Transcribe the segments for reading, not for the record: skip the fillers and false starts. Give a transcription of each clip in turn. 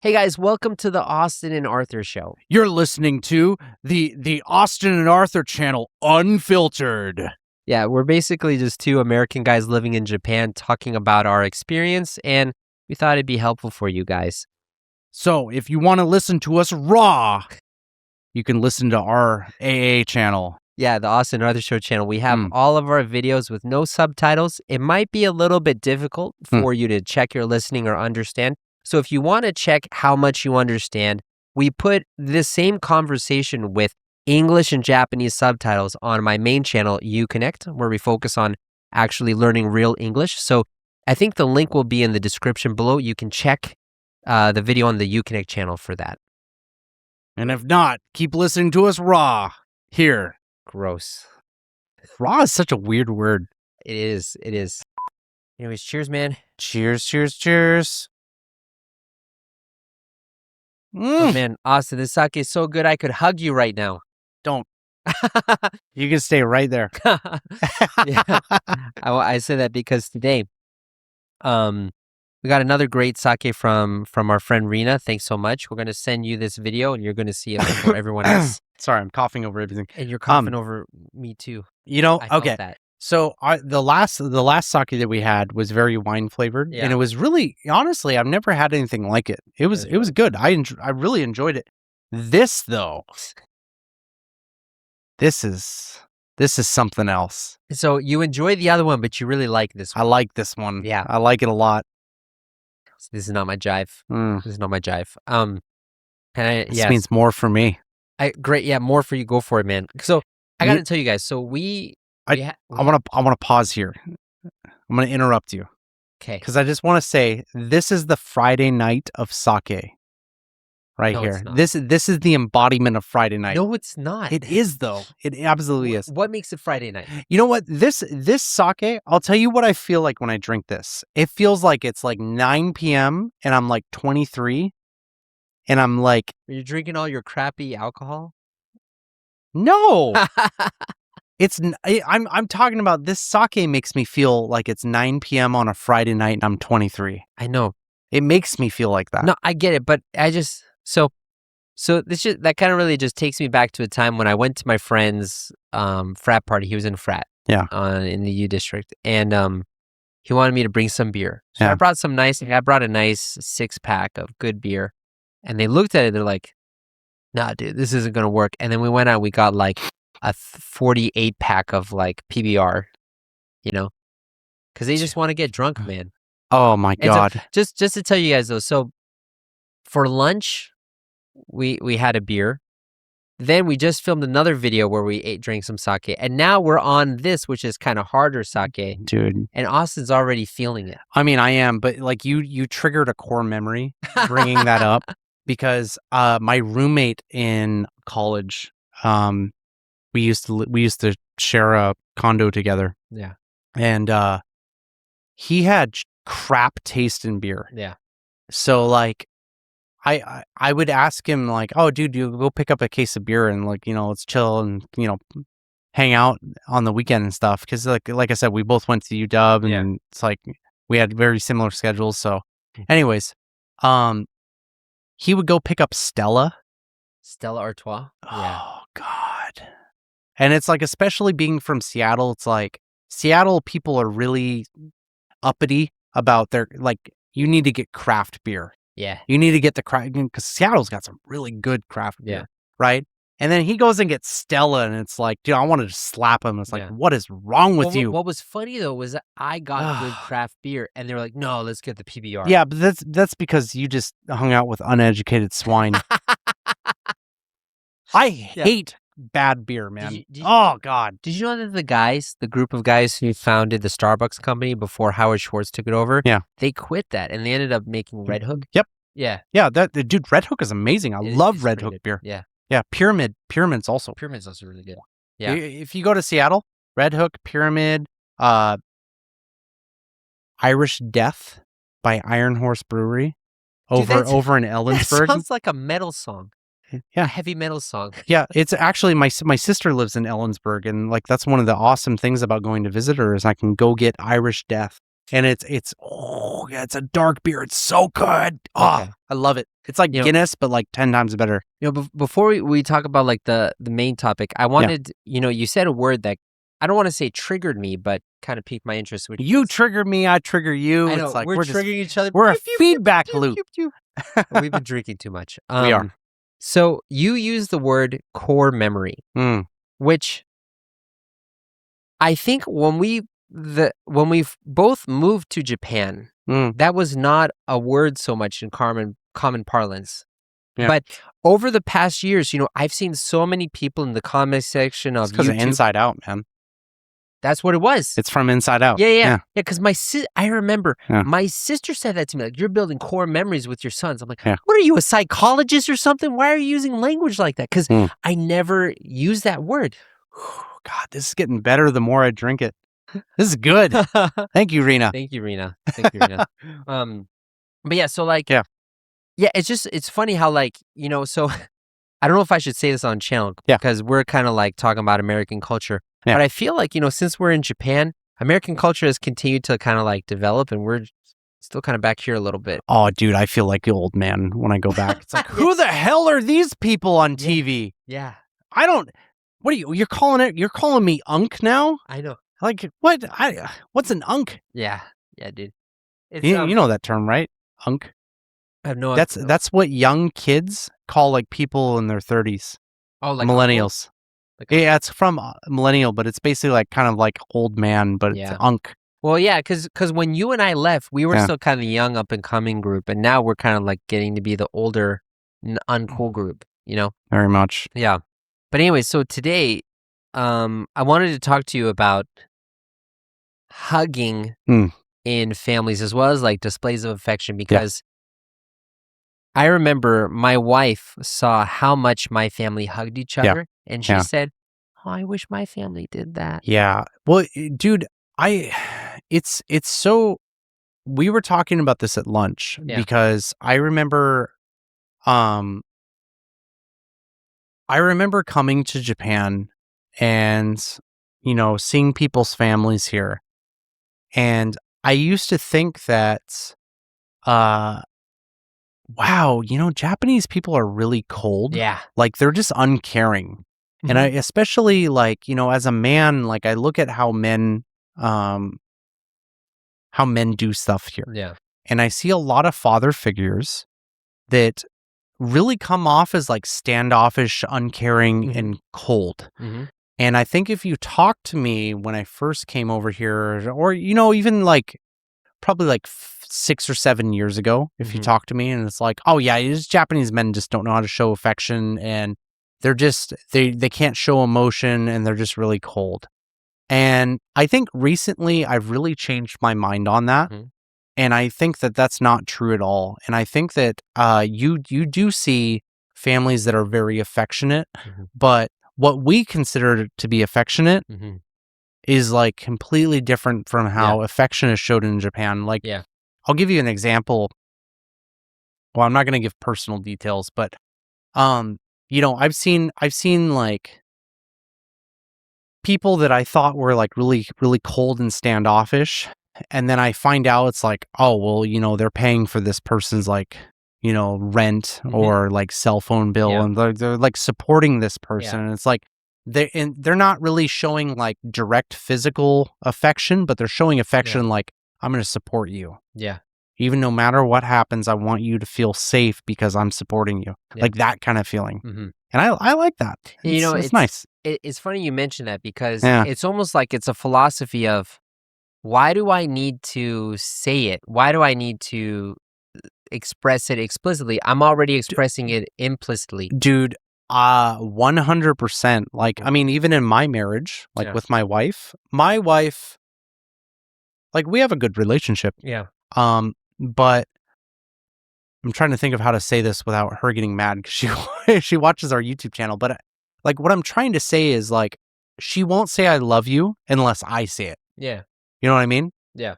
Hey guys, welcome to the Austin and Arthur Show. You're listening to the Austin and Arthur channel, Unfiltered. Yeah, we're basically just two American guys living in Japan talking about our experience, and we thought it'd be helpful for you guys. So if you want to listen to us raw, you can listen to our AA channel. Yeah, the Austin and Arthur Show channel. We have all of our videos with no subtitles. It might be a little bit difficult for you to check your listening or understand. So if you want to check how much you understand, we put the same conversation with English and Japanese subtitles on my main channel, Uconnect, where we focus on actually learning real English. So I think the link will be in the description below. You can check the video on the Uconnect channel for that. And if not, keep listening to us raw here. Gross. Raw is such a weird word. It is. Anyways, cheers, man. Cheers, cheers, cheers. Oh, man, Austin, this sake is so good I could hug you right now. Don't. You can stay right there. Yeah. I say that because today, we got another great sake from our friend Rena. Thanks so much. We're going to send you this video, and you're going to see it before everyone else. Sorry, I'm coughing over everything. And you're coughing over me too. You know, I felt okay. that. So the last sake that we had was very wine flavored, and it was really, honestly, I've never had anything like it. It was good. I really enjoyed it. This though, this is something else. So you enjoy the other one, but you really like this one. I like this one. Yeah, I like it a lot. So this is not my jive. This is not my jive. This means more for me. Great. Yeah, more for you. Go for it, man. So I got to tell you guys. So I want to pause here. I'm going to interrupt you. Okay. Because I just want to say this is the Friday night of sake. Right here. This is the embodiment of Friday night. No, it's not. It is though. It absolutely is. What makes it Friday night? You know what? This sake, I'll tell you what I feel like when I drink this. It feels like it's like 9 p.m. and I'm like 23 and I'm like, are you drinking all your crappy alcohol? No. I'm talking about this sake makes me feel like it's 9 p.m. on a Friday night and I'm 23. I know. It makes me feel like that. No, I get it, but I just so that kind of really just takes me back to a time when I went to my friend's frat party. He was in frat. Yeah. In the U district, and he wanted me to bring some beer. So yeah. I brought a nice 6-pack of good beer, and they looked at it. They're like, "Nah, dude, this isn't gonna work." And then we went out. We got like a 48-pack of like PBR, you know, because they just want to get drunk, man. Oh my God! So, just to tell you guys though, so for lunch, we had a beer. Then we just filmed another video where we drank some sake, and now we're on this, which is kind of harder sake, dude. And Austin's already feeling it. I mean, I am, but like you triggered a core memory bringing that up because my roommate in college, we used to share a condo together. Yeah. And he had crap taste in beer. Yeah. So like I would ask him like, "Oh, dude, you go pick up a case of beer and like, let's chill and, hang out on the weekend and stuff." Because like I said, we both went to UW and it's like we had very similar schedules. So anyways, he would go pick up Stella Artois. Oh God. And it's like, especially being from Seattle, it's like Seattle people are really uppity about their, like, you need to get craft beer. Yeah. You need to get the craft, because Seattle's got some really good craft beer. Right? And then he goes and gets Stella, and it's like, dude, I wanted to slap him. It's like, what is wrong with you? What was funny though was that I got good craft beer, and they were like, "No, let's get the PBR." Yeah, but that's because you just hung out with uneducated swine. I hate bad beer, man. Oh God! Did you know that the group of guys who founded the Starbucks company before Howard Schwartz took it over? Yeah, they quit that and they ended up making Red Hook. Yep. Yeah. Yeah. Dude, Red Hook is amazing. I love Red Hook beer. Yeah. Yeah. Pyramid's also really good. Yeah. If you go to Seattle, Red Hook, Pyramid, Irish Death by Iron Horse Brewery over in Ellensburg. That sounds like a metal song. Yeah, a heavy metal song. Yeah, it's actually my sister lives in Ellensburg, and like that's one of the awesome things about going to visit her is I can go get Irish Death. and it's oh yeah, it's a dark beer. It's so good. Oh, Okay. I love it. It's like Guinness, but like 10 times better. Before we talk about like the main topic, I wanted, you said a word that I don't want to say triggered me, but kind of piqued my interest. Which You trigger me, I trigger you. I know, It's like we're triggering each other. We're a Pew, pew, feedback pew, loop. pew, pew. We've been drinking too much. We are. So you use the word core memory, which I think when we've both moved to Japan, that was not a word so much in common parlance. Yeah. But over the past years, I've seen so many people in the comment section of because of YouTube. Inside Out, man. That's what it was. It's from Inside Out. Yeah. Because I remember Yeah. my sister said that to me, like, you're building core memories with your sons. I'm like, what are you, a psychologist or something? Why are you using language like that? Because I never used that word. God, this is getting better the more I drink it. This is good. Thank you, Rena. Thank you, Rena. But yeah, so like, it's funny how like, so I don't know if I should say this on channel because we're kind of like talking about American culture. Yeah. But I feel like, since we're in Japan, American culture has continued to kind of like develop and we're still kind of back here a little bit. Oh, dude, I feel like the old man when I go back. It's like, who the hell are these people on TV? Yeah. I don't, what are you're calling me unk now? I know. Like, what? What's an unk? Yeah, dude. It's, you know that term, right? Unk? I have no idea. That's what young kids call like people in their 30s. Oh, like millennials. Yeah, it's from millennial, but it's basically like kind of like old man, but it's unk. Well, yeah, because when you and I left, we were still kind of the young up and coming group, and now we're kind of like getting to be the older, uncool group, Very much. Yeah. But anyway, so today, I wanted to talk to you about hugging in families as well as like displays of affection because I remember my wife saw how much my family hugged each other and she said, "Oh, I wish my family did that." Yeah. Well, dude, it's so, we were talking about this at lunch because I remember coming to Japan and, seeing people's families here. And I used to think that, wow, Japanese people are really cold. Yeah. Like they're just uncaring. And I, especially like, as a man, like I look at how men do stuff here. Yeah. And I see a lot of father figures that really come off as like standoffish, uncaring, and cold. And I think if you talk to me when I first came over here, or, even like probably like 6 or 7 years ago, if you talk to me and it's like, oh yeah, these Japanese men just don't know how to show affection and they're just, they can't show emotion and they're just really cold. And I think recently I've really changed my mind on that. And I think that that's not true at all. And I think that you do see families that are very affectionate, but what we consider to be affectionate is like completely different from how affection is showed in Japan. Like, I'll give you an example. Well, I'm not going to give personal details, but I've seen like people that I thought were like really, really cold and standoffish. And then I find out it's like, oh, well, they're paying for this person's like, rent or like cell phone bill and they're like supporting this person. And it's like, they're not really showing like direct physical affection, but they're showing affection like, I'm going to support you. Yeah. Even no matter what happens, I want you to feel safe because I'm supporting you. Like that kind of feeling. And I like that. It's nice. It's funny you mention that because it's almost like it's a philosophy of, why do I need to say it? Why do I need to express it explicitly? I'm already expressing it implicitly. Dude, 100%. Like, I mean, even in my marriage, like with my wife, like we have a good relationship. Yeah. But I'm trying to think of how to say this without her getting mad because she watches our YouTube channel. But like what I'm trying to say is like, she won't say I love you unless I say it. Yeah. You know what I mean? Yeah.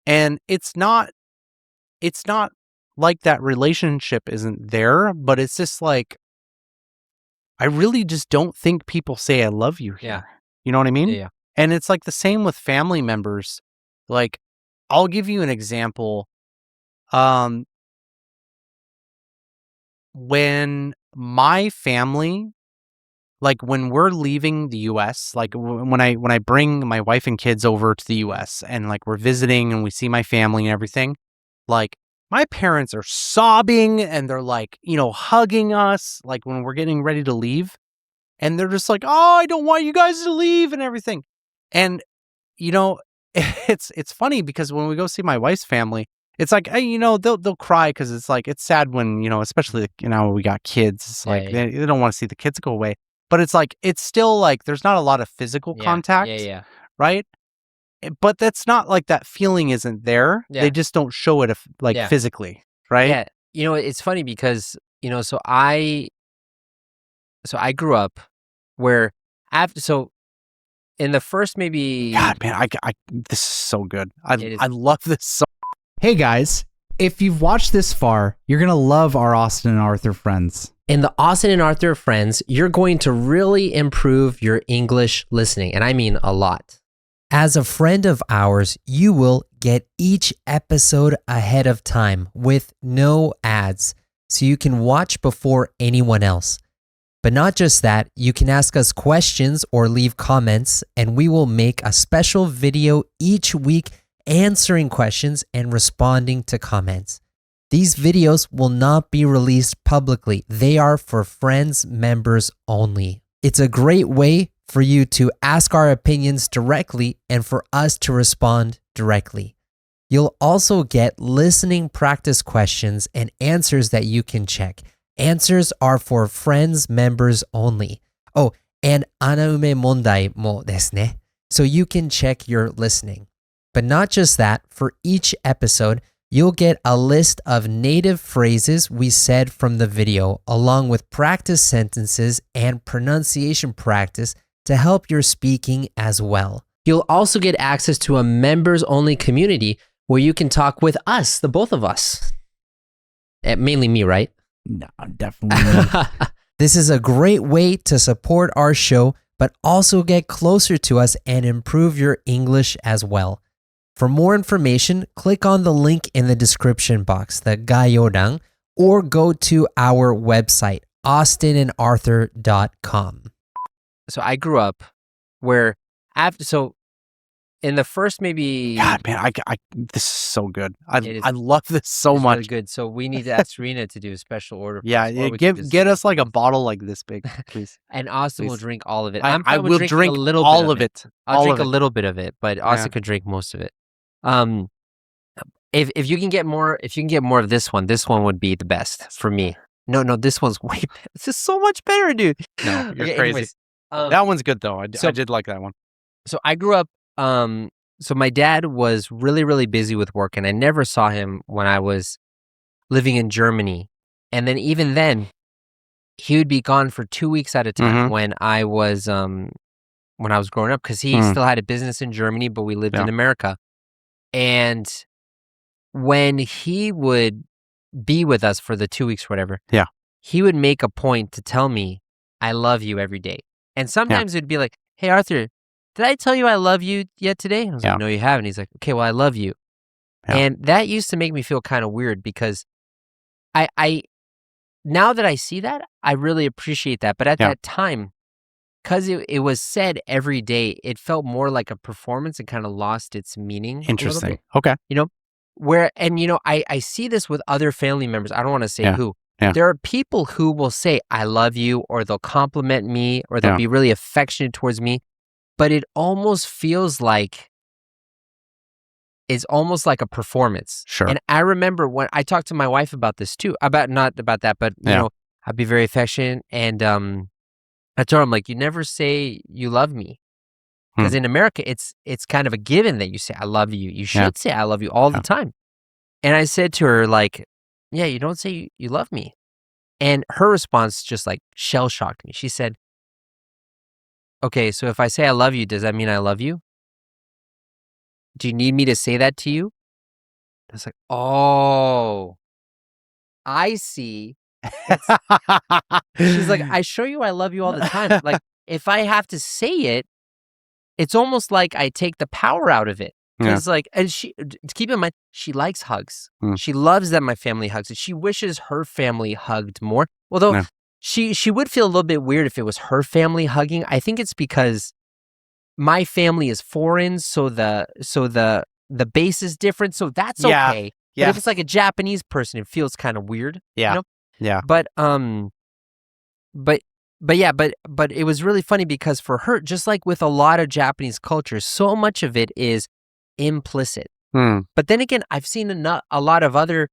And it's not like that relationship isn't there, but it's just like, I really just don't think people say I love you here. Yeah. You know what I mean? Yeah. And it's like the same with family members. Like, I'll give you an example. When my family, like when we're leaving the US, like when I bring my wife and kids over to the US and like we're visiting and we see my family and everything, like my parents are sobbing and they're like, hugging us like when we're getting ready to leave. And they're just like, "Oh, I don't want you guys to leave," and everything. And it's funny because when we go see my wife's family, it's like, hey, they'll cry because it's like it's sad when especially we got kids. It's like Yeah. they don't want to see the kids go away, but it's like it's still like there's not a lot of physical contact, Yeah. right? But that's not like that feeling isn't there. Yeah. They just don't show it Yeah. physically, right? Yeah. It's funny because so I grew up where in the first maybe God, man, I this is so good. I love this so. Hey guys, if you've watched this far, you're going to love our Austin and Arthur friends. In the Austin and Arthur Friends, you're going to really improve your English listening, and I mean a lot. As a friend of ours, you will get each episode ahead of time with no ads, so you can watch before anyone else. But not just that, you can ask us questions or leave comments, and we will make a special video each week answering questions and responding to comments. These videos will not be released publicly. They are for friends, members only. It's a great way for you to ask our opinions directly and for us to respond directly. You'll also get listening practice questions and answers that you can check. Answers are for friends, members only. Oh, and anaume mondai mo desu ne. So you can check your listening. But not just that, for each episode, you'll get a list of native phrases we said from the video, along with practice sentences and pronunciation practice to help your speaking as well. You'll also get access to a members-only community where you can talk with us, the both of us. Mainly me, right? No, definitely not. This is a great way to support our show, but also get closer to us and improve your English as well. For more information, click on the link in the description box, the gayorang, or go to our website, austinandarthur.com. So I grew up where in the first maybe... God, man, this is so good. I love this so much. Really good. So we need to ask Serena to do a special order. Yeah, get us like a bottle like this big, please. And Austin will drink all of it. I will drink a little all bit of it. I'll drink a little bit of it, but Austin could drink most of it. If you can get more, of this one would be the best for me. No, this one's way better. This is so much better, dude. No, you're crazy. Anyways, that one's good though. I did like that one. So I grew up. So my dad was really, really busy with work, and I never saw him when I was living in Germany. And then even then, he would be gone for 2 weeks at a time when I was growing up, because he still had a business in Germany, but we lived in America. And when he would be with us for the 2 weeks or whatever, he would make a point to tell me, "I love you" every day. And sometimes it'd be like, "Hey, Arthur, did I tell you I love you yet today?" I was like, "No, you haven't." He's like, "Okay, well, I love you." And that used to make me feel kind of weird, because I now that I see that, I really appreciate that. But at that time, because it was said every day, it felt more like a performance and kind of lost its meaning. Interesting. Okay. I see this with other family members. I don't want to say who. Yeah. There are people who will say, "I love you," or they'll compliment me, or they'll be really affectionate towards me. But it almost feels like it's almost like a performance. Sure. And I remember when I talked to my wife about this too, not about that, but I'd be very affectionate. And I told him, like, you never say you love me. Because in America, it's kind of a given that you say, "I love you." You should say, "I love you" all the time. And I said to her, like, "Yeah, you don't say you love me." And her response just like shell shocked me. She said, "Okay, so if I say I love you, does that mean I love you? Do you need me to say that to you?" I was like, "Oh, I see." She's like, "I show you I love you all the time. Like, if I have to say it, it's almost like I take the power out of it." Because and keep in mind, she likes hugs. She loves that my family hugs. She wishes her family hugged more. Although she would feel a little bit weird if it was her family hugging. I think it's because my family is foreign, so the base is different. So that's okay. But if it's like a Japanese person, it feels kind of weird. Yeah. You know? Yeah. But it was really funny because for her, just like with a lot of Japanese culture, so much of it is implicit. But then again, I've seen a lot of other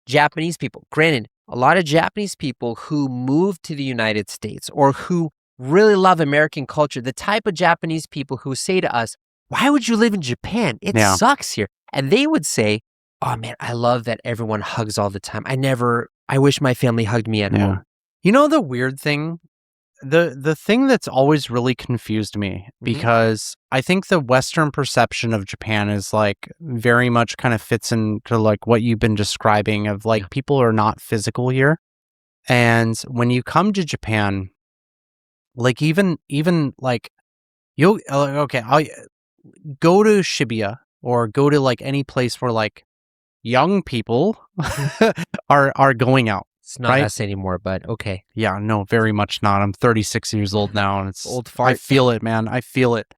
Japanese people. Granted, a lot of Japanese people who moved to the United States or who really love American culture, the type of Japanese people who say to us, "Why would you live in Japan? It sucks here." And they would say, "Oh man, I love that everyone hugs all the time. I wish my family hugged me at home." You know the weird thing? The thing that's always really confused me, because I think the Western perception of Japan is like very much kind of fits into like what you've been describing of like people are not physical here. And when you come to Japan, like even like I'll go to Shibuya or go to like any place where like young people are going out. It's not us anymore, but okay. Yeah, no, very much not. I'm 36 years old now, and it's old fart. I feel it, man. I feel it.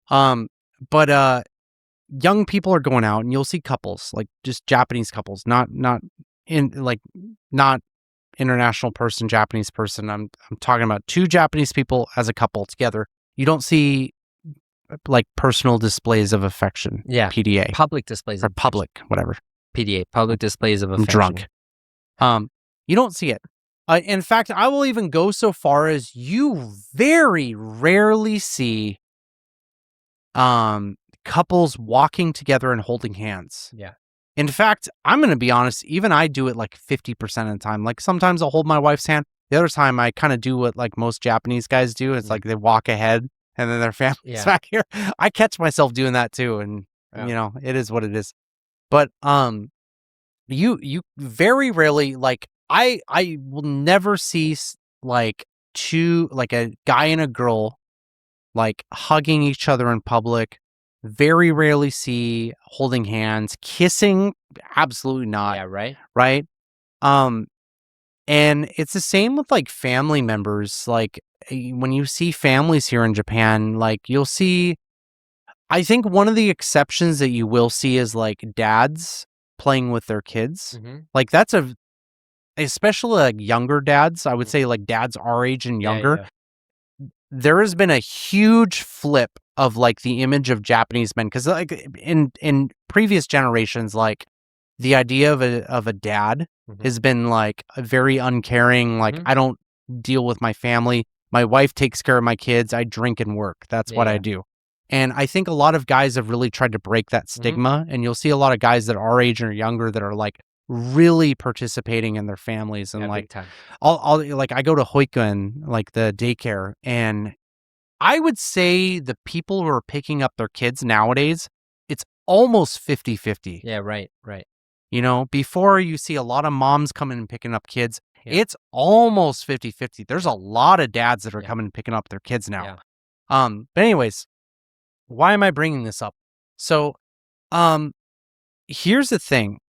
But young people are going out, and you'll see couples, like just Japanese couples, not international person, Japanese person. I'm talking about two Japanese people as a couple together. You don't see like personal displays of affection. Yeah, PDA, public displays or of public, whatever. PDA, public displays of affection. I'm drunk. You don't see it. In fact, I will even go so far as you very rarely see couples walking together and holding hands. Yeah. In fact, I'm going to be honest, even I do it like 50% of the time. Like sometimes I'll hold my wife's hand. The other time I kind of do what like most Japanese guys do. It's like they walk ahead and then their family's back here. I catch myself doing that too. And you know, it is what it is. But you very rarely, like I will never see like a guy and a girl like hugging each other in public. Very rarely see holding hands, kissing. Absolutely not. Yeah, right. Right. And it's the same with like family members. Like when you see families here in Japan, like you'll see, I think one of the exceptions that you will see is like dads playing with their kids. Like that's especially like younger dads. I would say like dads our age and younger. There has been a huge flip of like the image of Japanese men, because like in previous generations, like the idea of a dad has been like very uncaring. Like I don't deal with my family. My wife takes care of my kids. I drink and work. That's what I do. And I think a lot of guys have really tried to break that stigma. And you'll see a lot of guys that are our age or younger that are like really participating in their families. And like, I'll like, I go to Hoikuen, like the daycare, and I would say the people who are picking up their kids nowadays, it's almost 50-50. Yeah, right. You know, before you see a lot of moms coming and picking up kids, it's almost 50-50. There's a lot of dads that are coming and picking up their kids now. But anyways, why am I bringing this up? So, here's the thing.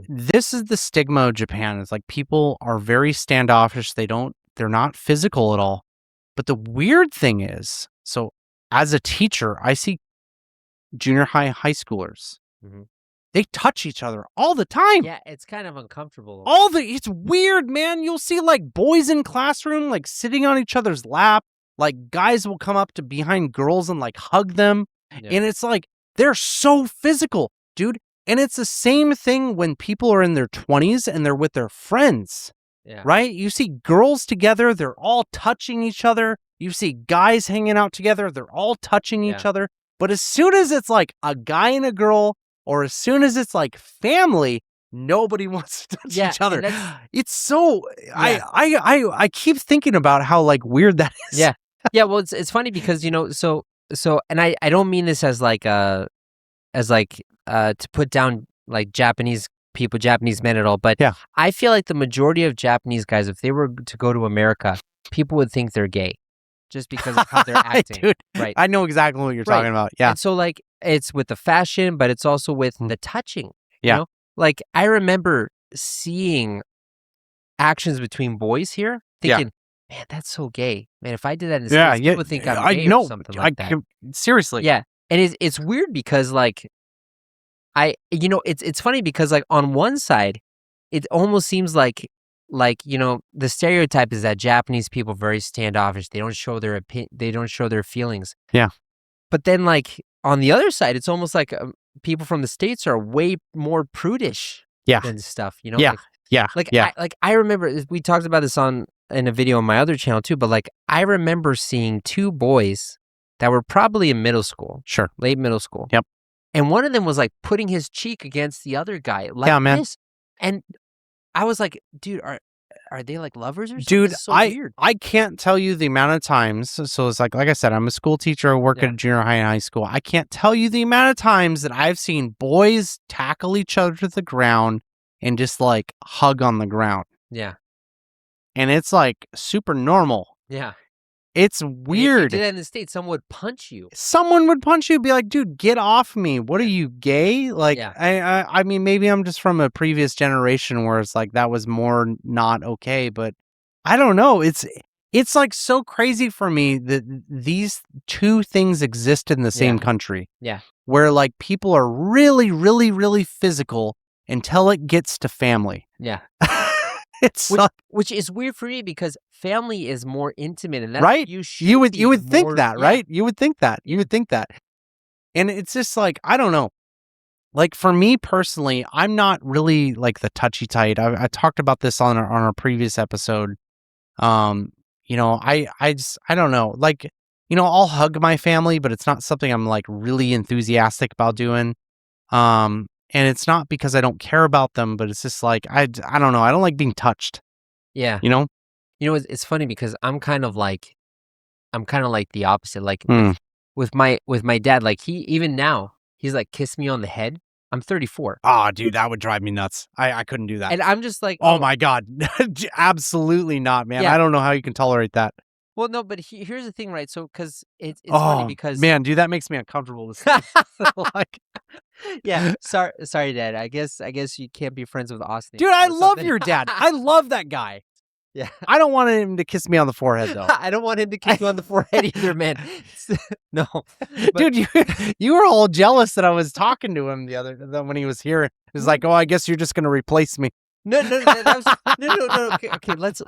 This is the stigma of Japan. It's like people are very standoffish. They're not physical at all. But the weird thing is, so as a teacher, I see junior high schoolers. They touch each other all the time. Yeah, it's kind of uncomfortable. It's weird, man. You'll see like boys in classroom, like sitting on each other's lap. Like guys will come up to behind girls and like hug them. And it's like, they're so physical, dude. And it's the same thing when people are in their 20s and they're with their friends. Right? You see girls together, they're all touching each other. You see guys hanging out together, they're all touching each other. But as soon as it's like a guy and a girl, or as soon as it's like family, nobody wants to touch each other. It's so I keep thinking about how like weird that is. Yeah, well it's funny because, you know, so and I don't mean this as like to put down like Japanese people, Japanese men at all, but I feel like the majority of Japanese guys, if they were to go to America, people would think they're gay just because of how they're acting. Dude, right? I know exactly what you're talking about. Yeah. And so like it's with the fashion, but it's also with the touching. Yeah. You know? Like, I remember seeing actions between boys here, thinking, man, that's so gay. Man, if I did that in the States, people would think I'm gay or something like that. Seriously. Yeah. And it's weird because, like, it's funny because, like, on one side, it almost seems like, the stereotype is that Japanese people are very standoffish. They don't show their they don't show their feelings. Yeah. But then, like, on the other side, it's almost like people from the States are way more prudish than stuff, you know? Yeah. I remember, we talked about this in a video on my other channel too, but, like, I remember seeing two boys that were probably in middle school. Sure. Late middle school. Yep. And one of them was, like, putting his cheek against the other guy like this. And I was like, dude, are they like lovers or something? Dude, so weird. I can't tell you the amount of times. So it's like I said, I'm a school teacher. I work at a junior high and high school. I can't tell you the amount of times that I've seen boys tackle each other to the ground and just like hug on the ground. Yeah. And it's like super normal. Yeah. It's weird. If you did that in the States, someone would punch you. Someone would punch you, be like, dude, get off me. What are you, gay? Like, I mean, maybe I'm just from a previous generation where it's like that was more not okay, but I don't know. It's like so crazy for me that these two things exist in the same country. Yeah. Where like people are really, really, really physical until it gets to family. Yeah. Which is weird for me because family is more intimate, and that's right. You would think that, right? You would think that. You would think that. And it's just like, I don't know. Like for me personally, I'm not really like the touchy type. I talked about this on our previous episode. I don't know. Like, I'll hug my family, but it's not something I'm like really enthusiastic about doing. And it's not because I don't care about them, but it's just like, I don't know. I don't like being touched. Yeah. It's funny because I'm kind of like the opposite. Like with my dad, like even now, he's like, kiss me on the head. I'm 34. Oh, dude, that would drive me nuts. I couldn't do that. And I'm just like, oh my God. Absolutely not, man. Yeah. I don't know how you can tolerate that. Well, no, but here's the thing, right? So, because it's funny because... Man, dude, that makes me uncomfortable. Like, yeah, sorry, Dad. I guess you can't be friends with Austin. Dude, I love your dad. I love that guy. Yeah. I don't want him to kiss me on the forehead, though. I don't want him to kiss you on the forehead either, man. No. Dude, you were all jealous that I was talking to him when he was here. He was like, oh, I guess you're just going to replace me. No. Okay, let's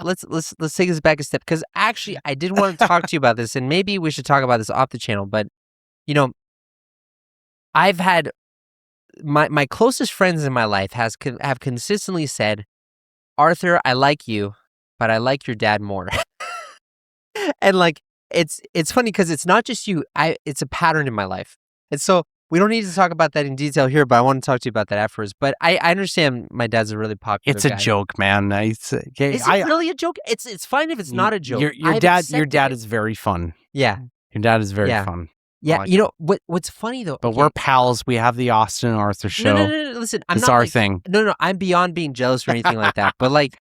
take this back a step, because actually I did want to talk to you about this, and maybe we should talk about this off the channel. But I've had my closest friends in my life have consistently said, Arthur, I like you, but I like your dad more. And like it's funny because it's not just you. It's a pattern in my life, and so. We don't need to talk about that in detail here, but I want to talk to you about that afterwards. But I understand my dad's a really popular guy. It's a joke, man. Is it really a joke? It's fine if it's not a joke. Your dad is very fun. Yeah. Your dad is very fun. Yeah, what's funny though. But we're pals. We have the Austin and Arthur show. No. Listen, it's our thing. No. I'm beyond being jealous or anything like that. But like,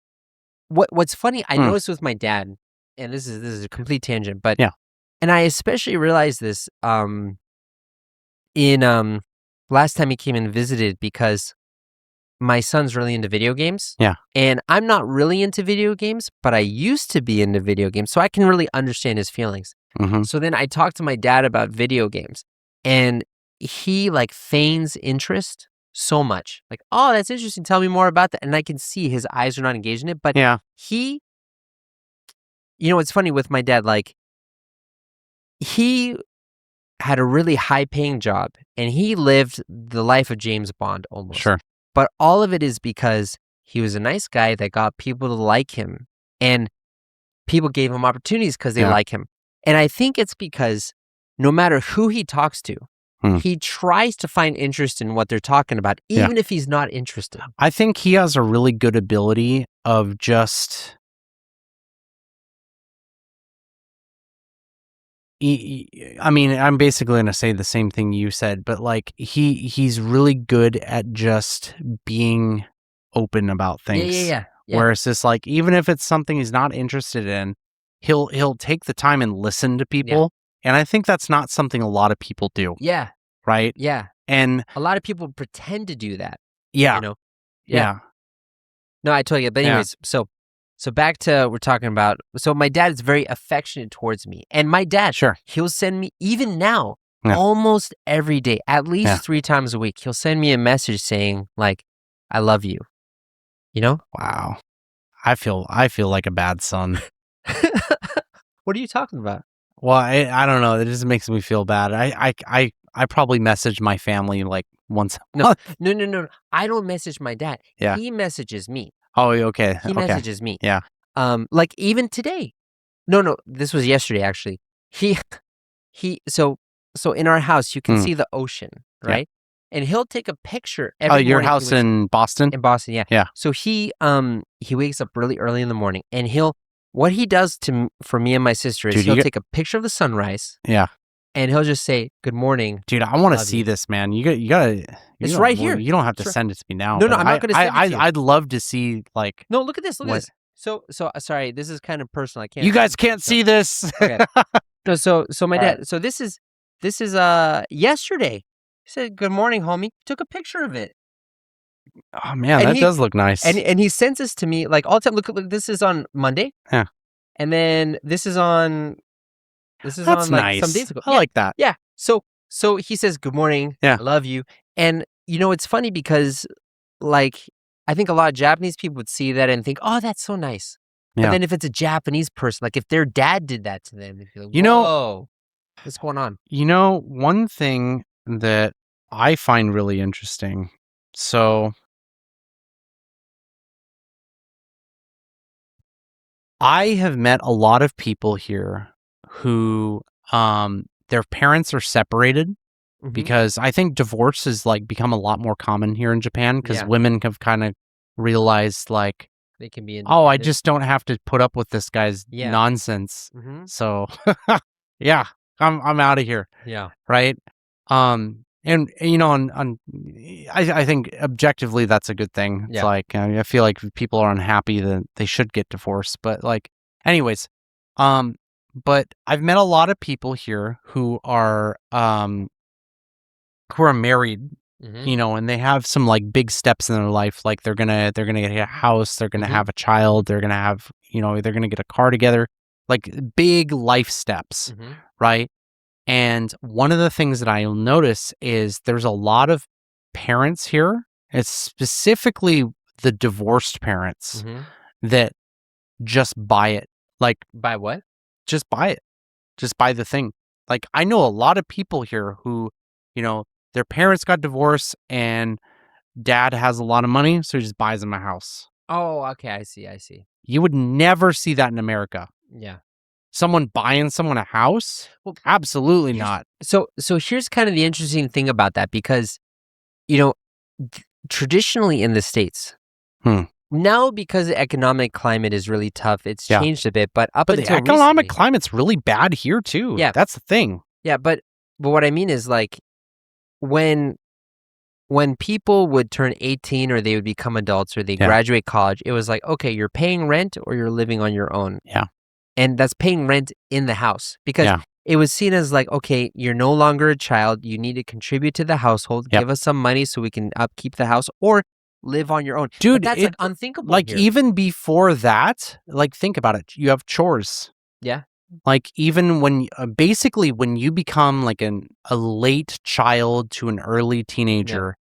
what's funny, I noticed with my dad, and this is a complete tangent, but and I especially realized this. In last time he came and visited, because my son's really into video games. Yeah. And I'm not really into video games, but I used to be into video games, so I can really understand his feelings. Mm-hmm. So then I talked to my dad about video games, and he like feigns interest so much. Like, oh, that's interesting. Tell me more about that. And I can see his eyes are not engaged in it, but he, it's funny with my dad, like he had a really high-paying job, and he lived the life of James Bond almost. Sure. But all of it is because he was a nice guy that got people to like him, and people gave him opportunities because they like him. And I think it's because no matter who he talks to, he tries to find interest in what they're talking about, even if he's not interested. I think he has a really good ability of just... I mean, I'm basically going to say the same thing you said, but like he's really good at just being open about things. Yeah. Where it's just like, even if it's something he's not interested in, he'll take the time and listen to people. And I think that's not something a lot of people do. Yeah. right? Yeah. And A lot of people pretend to do that. yeah, You know? yeah, No, I totally get it. But Yeah. anyways, so back to we're talking about. So my dad is very affectionate towards me, and my dad, sure. he'll send me even now, Yeah. almost every day, at least Yeah. 3 times a week. He'll send me a message saying like, "I love you." You know? Wow. I feel like a bad son. What are you talking about? Well, I don't know. It just makes me feel bad. I probably message my family like once a No, month. no. I don't message my dad. Yeah. He messages me. Oh, okay. He Okay. messages me. Yeah. Like even today. No, this was yesterday actually. So in our house you can see the ocean, Yeah. right? And he'll take a picture Oh, every your morning. house in Boston? In Boston, yeah. Yeah. So he wakes up really early in the morning, and what he does for me and my sister is Dude, he'll take a picture of the sunrise, Yeah. and he'll just say good morning. Dude, I want to Love see you. this, man. You gotta. It's don't- right well, here. You don't have to It's right- send it to me now. No, but I'm not gonna send it to you. I'd love to see like. No, look at this. Look What? at this. So sorry, this is kind of personal. I can't. You guys can't see this. Okay. No, so my All dad. right. So this is yesterday. He said good morning, homie. He took a picture of it. Oh man, And that he- does look nice. And he sends this to me like all the time. Look, this is on Monday. Yeah. And then this is on That's on like nice. some days ago. I like that. Yeah. So he says good morning. Yeah. I love you. And it's funny because like I think a lot of Japanese people would see that and think, oh, that's so nice. But Yeah. then if it's a Japanese person, like if their dad did that to them, they'd be like, You know- whoa, what's going on? One thing that I find really interesting. So I have met a lot of people here who their parents are separated Mhm. because I think divorce has like become a lot more common here in Japan because Yeah. women have kind of realized like, They can be oh, I just don't have to put up with this guy's Yeah. nonsense. Hmm. So yeah, I'm out of here. Yeah. Right. And I think objectively that's a good thing. It's Yeah. like, I feel like if people are unhappy that they should get divorced, but like, anyways, but I've met a lot of people here who are married, Hmm. and they have some like big steps in their life. Like they're gonna get a house, they're gonna Mhm. have a child, they're gonna have, they're gonna get a car together, like big life steps, Hmm. right? And one of the things that I'll notice is there's a lot of parents here, it's specifically the divorced parents Hmm. that just buy it. Like, By what? just buy it. Just buy the thing. Like, I know a lot of people here who, their parents got divorced and dad has a lot of money, so he just buys them a house. Oh, okay. I see. You would never see that in America. Yeah. Someone buying someone a house? Well, Absolutely here's- not. So here's kind of the interesting thing about that because, traditionally in the States, now because the economic climate is really tough, it's Yeah. changed a bit. But up But the until economic recently, climate's really bad here too. Yeah. That's the thing. yeah. But what I mean is like when people would turn 18 or they would become adults or they Yeah. graduate college, it was like, okay, you're paying rent or you're living on your own. Yeah. And that's paying rent in the house because Yeah. it was seen as like, okay, you're no longer a child. You need to contribute to the household. Yep. Give us some money so we can upkeep the house or live on your own. But Dude, that's like unthinkable. Like here. even before that, like think about it. You have chores. Yeah. Like even when basically when you become like a late child to an early teenager,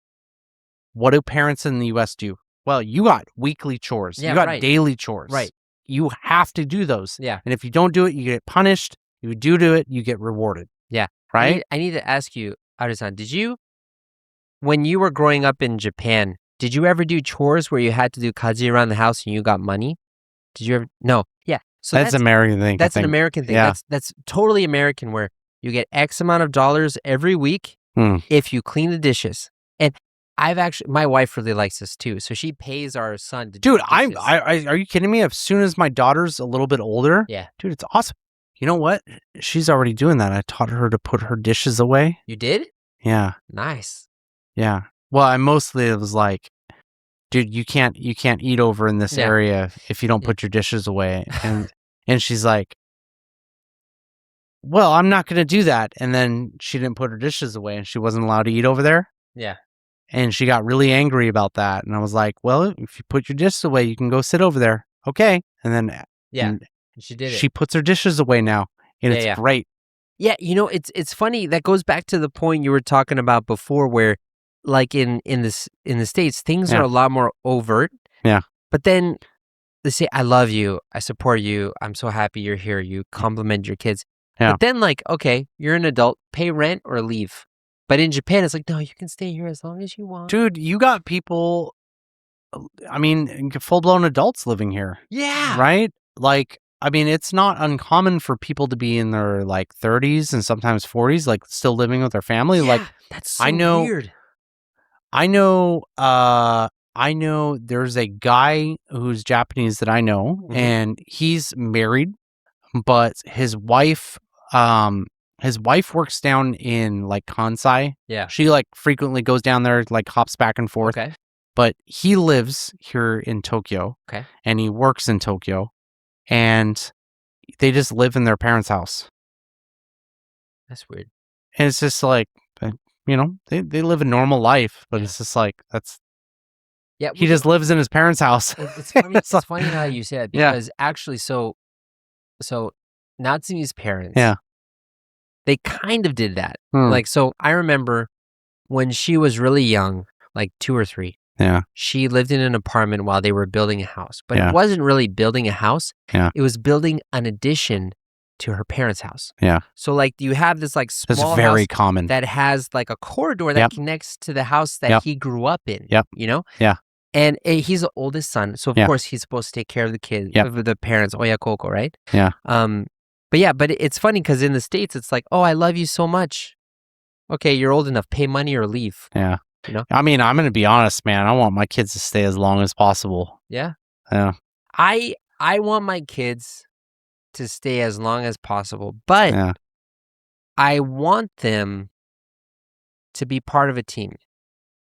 what do parents in the US do? Well, you got weekly chores. Yeah, You got right. daily chores. Right. You have to do those. Yeah. And if you don't do it, you get punished. You do it, you get rewarded. Yeah. Right? I need to ask you, Arisan, when you were growing up in Japan, did you ever do chores where you had to do kaji around the house and you got money? Did you ever? No. Yeah. So that's an American thing. I That's an think. American thing. Yeah. That's totally American where you get X amount of dollars every week if you clean the dishes. And my wife really likes this too. So she pays our son to do Dude, the dishes. are you kidding me? As soon as my daughter's a little bit older, Yeah. dude, it's awesome. You know what? She's already doing that. I taught her to put her dishes away. You did? Yeah, Nice. yeah. Well, I mostly it was like, dude, you can't eat over in this Yeah. area if you don't Yeah. put your dishes away. And she's like, well, I'm not going to do that. And then she didn't put her dishes away and she wasn't allowed to eat over there. Yeah. And she got really angry about that. And I was like, well, if you put your dishes away, you can go sit over there. Okay. And then and she did she puts her dishes away now. And it's great. Yeah. It's funny. That goes back to the point you were talking about before where like in the States, things are a lot more overt. Yeah. But then they say, I love you. I support you. I'm so happy you're here. You compliment your kids. Yeah. But then like, okay, you're an adult, pay rent or leave. But in Japan, it's like, no, you can stay here as long as you want. Dude, you got people, I mean, full-blown adults living here. Yeah. Right? Like, I mean, it's not uncommon for people to be in their like 30s and sometimes 40s, like still living with their family. Yeah, like, that's so weird. I know there's a guy who's Japanese that I know, and he's married, but his wife works down in like Kansai. Yeah. She like frequently goes down there, like hops back and forth. Okay. But he lives here in Tokyo. Okay. And he works in Tokyo. And they just live in their parents' house. That's weird. And it's just like, they live a normal life, but it's just like, he just lives in his parents' house. It's funny. It's funny how you say it because actually, so Natsumi's parents, they kind of did that. Like, so I remember when she was really young, like 2 or 3. Yeah. She lived in an apartment while they were building a house, but it wasn't really building a house. Yeah. It was building an addition to her parents' house. Yeah. So like you have this like small That's very house common. that has like a corridor that connects to the house that he grew up in. Yep. You know? Yeah. And he's the oldest son, so of course he's supposed to take care of the kids, of the parents, oyakoko, right? Yeah. But it's funny because in the States it's like, oh, I love you so much. Okay, you're old enough, pay money or leave. Yeah. You know? I mean, I'm going to be honest, man. I want my kids to stay as long as possible. Yeah. Yeah. I want my kids to stay as long as possible, but I want them to be part of a team.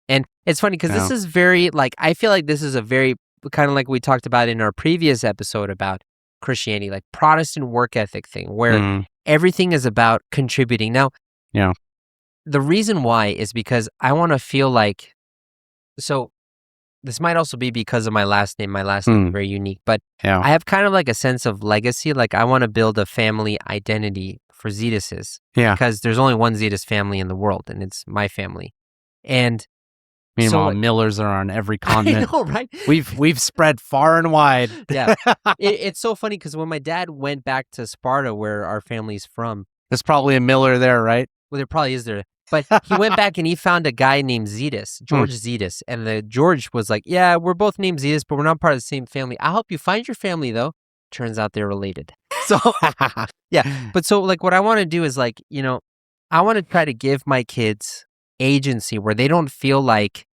And it's funny because this is very, like, I feel like this is a very, kind of like we talked about in our previous episode about Christianity, like Protestant work ethic thing, where everything is about contributing. Now, the reason why is because I want to feel like, so this might also be because of my last name. My last name is very unique, but I have kind of like a sense of legacy. Like I want to build a family identity for Zetises. Yeah. Because there's only one Zetas family in the world, and it's my family. And meanwhile, Millers are on every continent. I know, right? We've spread far and wide. Yeah. It's so funny because when my dad went back to Sparta, where our family's from, there's probably a Miller there, right? Well, there probably is there. But he went back and he found a guy named Zetas, George Zetas. And the George was like, yeah, we're both named Zetas, but we're not part of the same family. I'll help you find your family, though. Turns out they're related. So, yeah. But so, like, what I want to do is, like, I want to try to give my kids agency where they don't feel like,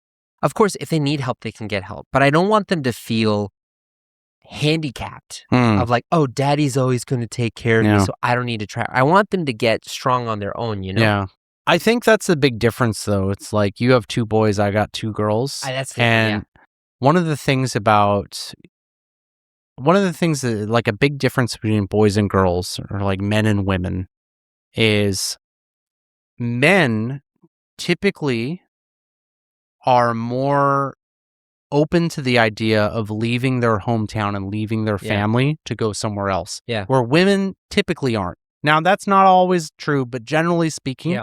of course, if they need help, they can get help. But I don't want them to feel handicapped of like, oh, daddy's always going to take care of me, so I don't need to try. I want them to get strong on their own, Yeah. I think that's the big difference, though. It's like you have 2 boys, I got 2 girls. One of the things that, like a big difference between boys and girls, or like men and women, is men typically are more open to the idea of leaving their hometown and leaving their family to go somewhere else. Yeah. Where women typically aren't. Now, that's not always true, but generally speaking,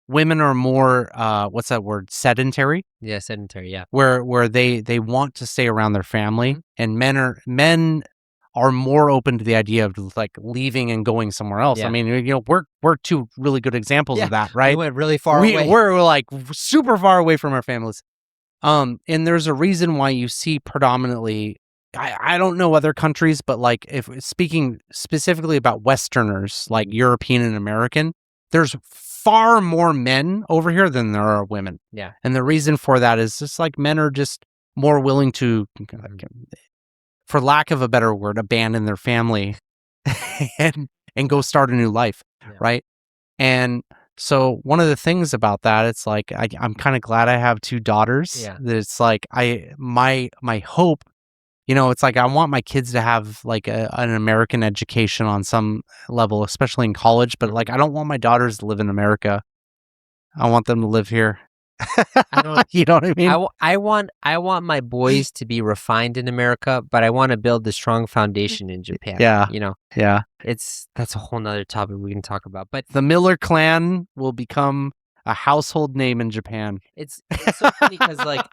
women are more, what's that word? Sedentary? Yeah, sedentary, yeah. Where they want to stay around their family, and men are more open to the idea of like leaving and going somewhere else. Yeah. I mean, we're 2 really good examples of that, right? We went really far away. We're like super far away from our families. And there's a reason why you see predominantly, I don't know other countries, but like if speaking specifically about Westerners, like European and American, there's far more men over here than there are women. Yeah. And the reason for that is just like men are just more willing to, for lack of a better word, abandon their family and go start a new life. Right. And so one of the things about that, it's like, I'm kind of glad I have 2 daughters. Yeah. That it's like, my hope it's like I want my kids to have like an American education on some level, especially in college. But like, I don't want my daughters to live in America. I want them to live here. You know what I mean? I want my boys to be refined in America, but I want to build a strong foundation in Japan. Yeah. Yeah. That's a whole nother topic we can talk about. But the Miller clan will become a household name in Japan. It's so funny because like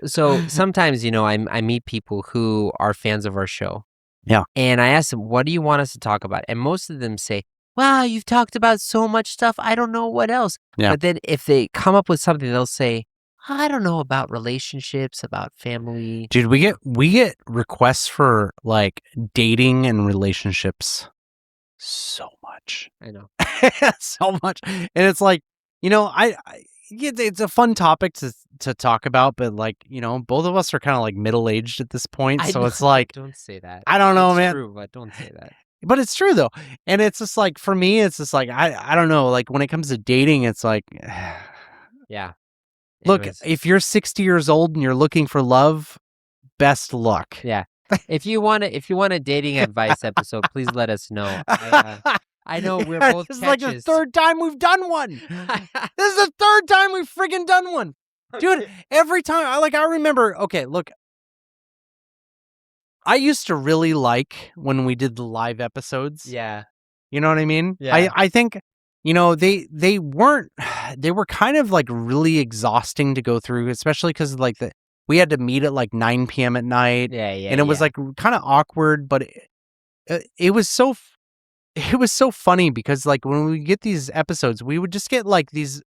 so sometimes, I meet people who are fans of our show. Yeah. And I ask them, what do you want us to talk about? And most of them say, wow, you've talked about so much stuff. I don't know what else. Yeah. But then if they come up with something, they'll say, I don't know about relationships, about family. Dude, we get requests for like dating and relationships so much. I know. So much. And it's like, it's a fun topic to talk about, but like, both of us are kind of like middle-aged at this point. So it's like, don't say that. I don't know, it's man. True, but don't say that. But it's true though. And it's just like, for me, it's just like, I don't know. Like when it comes to dating, it's like, yeah. Look, Anyways. if you're 60 years old and you're looking for love, best luck. Yeah. If you want a dating advice episode, please let us know. I know we're both This is catches. like the third time we've done one. This is the third time we've friggin' done one. Dude, every time, I remember, okay, look, I used to really like when we did the live episodes. Yeah. You know what I mean? Yeah. I think, they were kind of like really exhausting to go through, especially because like we had to meet at like 9 p.m. at night. Yeah. And it was like kind of awkward, but it was so funny because like when we get these episodes, we would just get like these.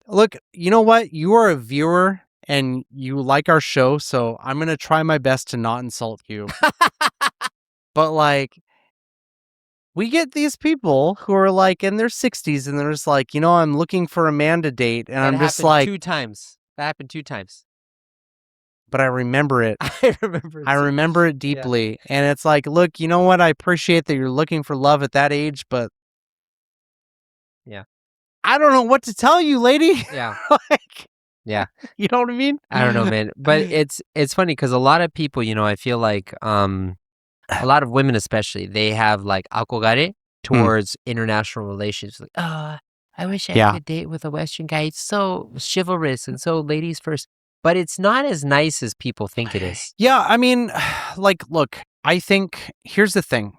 Look, you know what? You are a viewer and you like our show, so I'm going to try my best to not insult you. But like, we get these people who are like in their 60s and they're just like, I'm looking for a man to date. And I'm just like, 2 times. That happened 2 times. But I remember it. I remember it. I remember it deeply. Yeah. And it's like, look, you know what? I appreciate that you're looking for love at that age, but yeah, I don't know what to tell you, lady. Yeah. Yeah. You know what I mean? I don't know, man. But it's funny because a lot of people, I feel like a lot of women especially, they have like akogare towards international relations. Like, I wish I could date with a Western guy. It's so chivalrous and so ladies first. But it's not as nice as people think it is. Yeah, I mean, like, look, I think, here's the thing.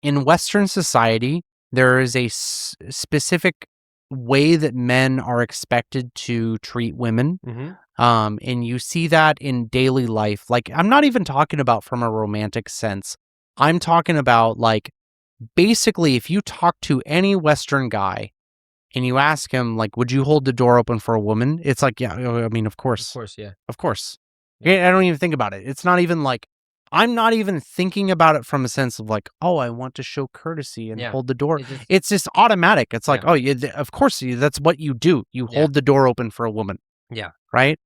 In Western society, there is a specific way that men are expected to treat women. Mm-hmm. And you see that in daily life. Like, I'm not even talking about from a romantic sense. I'm talking about, like, basically, if you talk to any Western guy, and you ask him, like, would you hold the door open for a woman? It's like, yeah, I mean, of course. Of course, yeah. Of course. Yeah. I don't even think about it. It's not even like, I'm not even thinking about it from a sense of like, oh, I want to show courtesy and hold the door. It's just automatic. It's like, oh, yeah, of course, that's what you do. You hold the door open for a woman. Yeah. Right?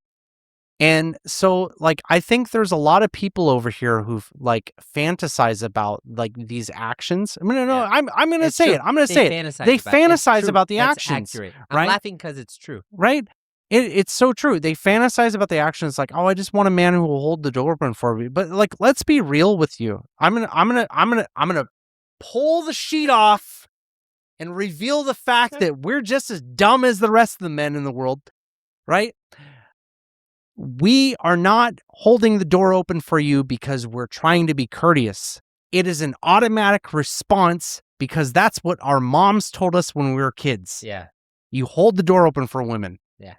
And so, like, I think there's a lot of people over here who like fantasize about like these actions. I'm gonna say it. I'm gonna say it. They fantasize about the actions. Accurate. Right? I'm laughing because it's true. Right? It's so true. They fantasize about the actions. Like, oh, I just want a man who will hold the door open for me. But like, let's be real with you. I'm gonna pull the sheet off and reveal the fact that we're just as dumb as the rest of the men in the world. Right? We are not holding the door open for you because we're trying to be courteous. It is an automatic response because that's what our moms told us when we were kids. Yeah. You hold the door open for women. Yeah.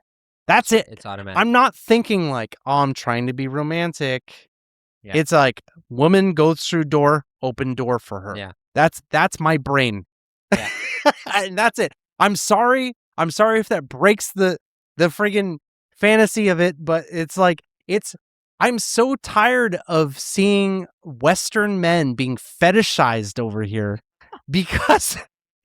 That's it. It's automatic. I'm not thinking like, oh, I'm trying to be romantic. Yeah. It's like, woman goes through door, open door for her. Yeah. That's my brain. Yeah. And that's it. I'm sorry. I'm sorry if that breaks the friggin' fantasy of it, but it's like, I'm so tired of seeing Western men being fetishized over here because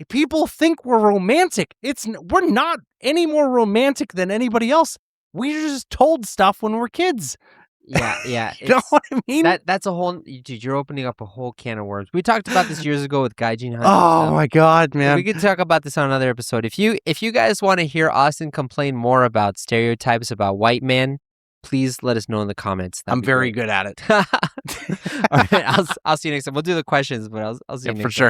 people think we're romantic. We're not any more romantic than anybody else. We were just told stuff when we're kids. Yeah. You know what I mean? That's a whole, dude, you're opening up a whole can of worms. We talked about this years ago with Gaijin Hunt. Oh my God, man. We could talk about this on another episode. If you guys want to hear Austin complain more about stereotypes about white men, please let us know in the comments. That'd I'm be very great. good at it. All right, I'll see you next time. We'll do the questions, but I'll see you next For time. sure.